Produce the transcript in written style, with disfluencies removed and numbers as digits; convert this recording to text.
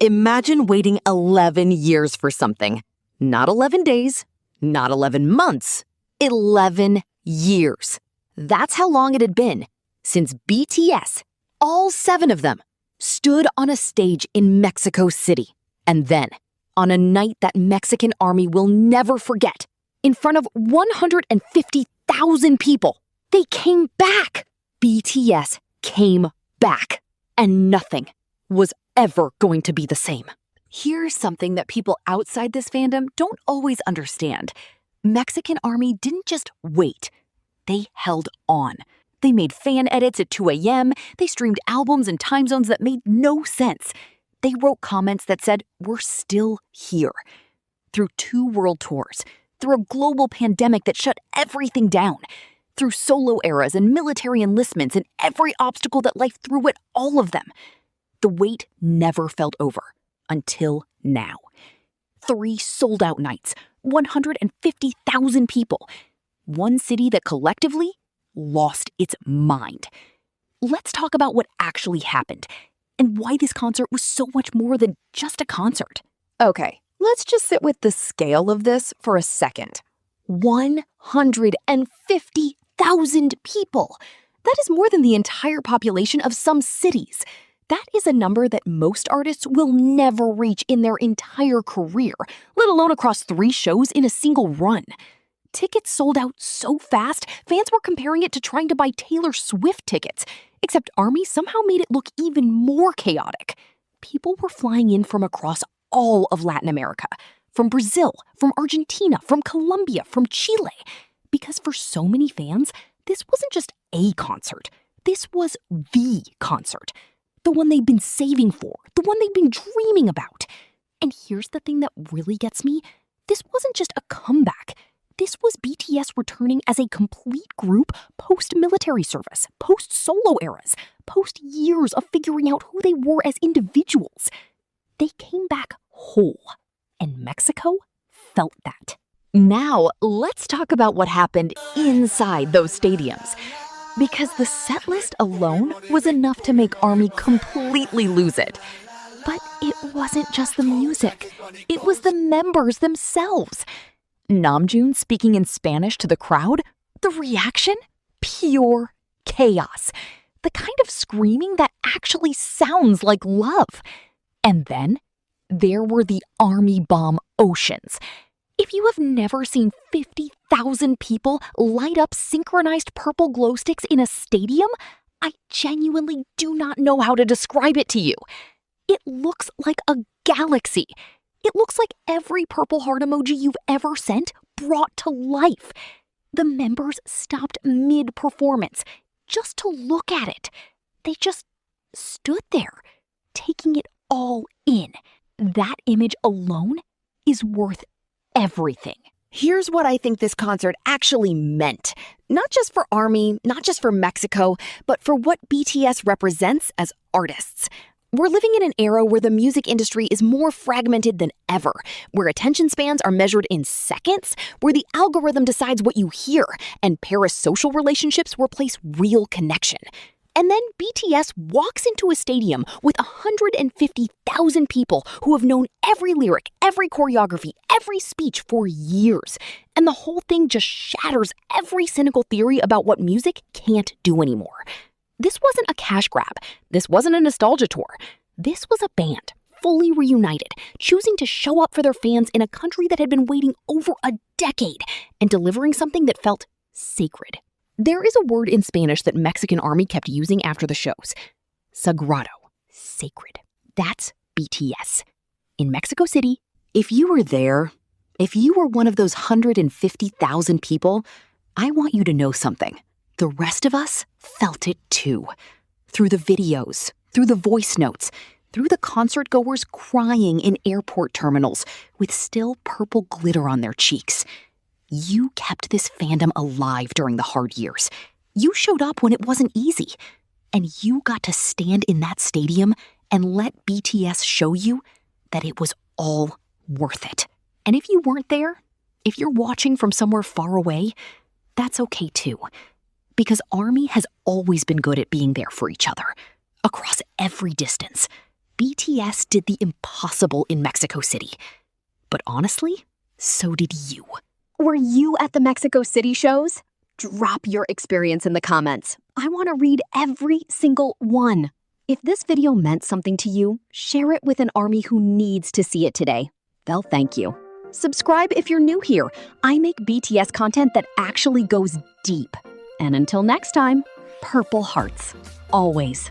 Imagine waiting 11 years for something. Not 11 days, not 11 months, 11 years. That's how long it had been since BTS, all 7 of them, stood on a stage in Mexico City. And then, on a night that Mexican Army will never forget, in front of 150,000 people, they came back. BTS came back. And nothing was ever going to be the same. Here's something that people outside this fandom don't always understand. Mexican Army didn't just wait. They held on. They made fan edits at 2 a.m. They streamed albums in time zones that made no sense. They wrote comments that said, "We're still here." Through 2 world tours, through a global pandemic that shut everything down, through solo eras and military enlistments and every obstacle that life threw at all of them. The wait never felt over until now. 3 sold-out nights, 150,000 people. One city that collectively lost its mind. Let's talk about what actually happened and why this concert was so much more than just a concert. Okay, let's just sit with the scale of this for a second. 150,000 people. That is more than the entire population of some cities. That is a number that most artists will never reach in their entire career, let alone across 3 shows in a single run. Tickets sold out so fast, fans were comparing it to trying to buy Taylor Swift tickets, except ARMY somehow made it look even more chaotic. People were flying in from across all of Latin America, from Brazil, from Argentina, from Colombia, from Chile. Because for so many fans, this wasn't just a concert. This was the concert. The one they'd been saving for, the one they'd been dreaming about. And here's the thing that really gets me. This wasn't just a comeback. This was BTS returning as a complete group post-military service, post-solo eras, post-years of figuring out who they were as individuals. They came back whole, and Mexico felt that. Now, let's talk about what happened inside those stadiums. Because the set list alone was enough to make ARMY completely lose it. But it wasn't just the music. It was the members themselves. Namjoon speaking in Spanish to the crowd, the reaction? Pure chaos. The kind of screaming that actually sounds like love. And then there were the ARMY bomb oceans. If you have never seen 50,000 people light up synchronized purple glow sticks in a stadium, I genuinely do not know how to describe it to you. It looks like a galaxy. It looks like every purple heart emoji you've ever sent brought to life. The members stopped mid-performance just to look at it. They just stood there, taking it all in. That image alone is worth everything. Here's what I think this concert actually meant. Not just for ARMY, not just for Mexico, but for what BTS represents as artists. We're living in an era where the music industry is more fragmented than ever, where attention spans are measured in seconds, where the algorithm decides what you hear, and parasocial relationships replace real connection. And then BTS walks into a stadium with 150,000 people who have known every lyric, every choreography, every speech for years. And the whole thing just shatters every cynical theory about what music can't do anymore. This wasn't a cash grab. This wasn't a nostalgia tour. This was a band, fully reunited, choosing to show up for their fans in a country that had been waiting over a decade and delivering something that felt sacred. There is a word in Spanish that Mexican ARMY kept using after the shows. Sagrado. Sacred. That's BTS. In Mexico City, if you were there, if you were one of those 150,000 people, I want you to know something. The rest of us felt it too. Through the videos, through the voice notes, through the concert goers crying in airport terminals with still purple glitter on their cheeks. You kept this fandom alive during the hard years. You showed up when it wasn't easy. And you got to stand in that stadium and let BTS show you that it was all worth it. And if you weren't there, if you're watching from somewhere far away, that's okay too. Because ARMY has always been good at being there for each other, across every distance. BTS did the impossible in Mexico City. But honestly, so did you. Were you at the Mexico City shows? Drop your experience in the comments. I want to read every single one. If this video meant something to you, share it with an ARMY who needs to see it today. They'll thank you. Subscribe if you're new here. I make BTS content that actually goes deep. And until next time, purple hearts. Always.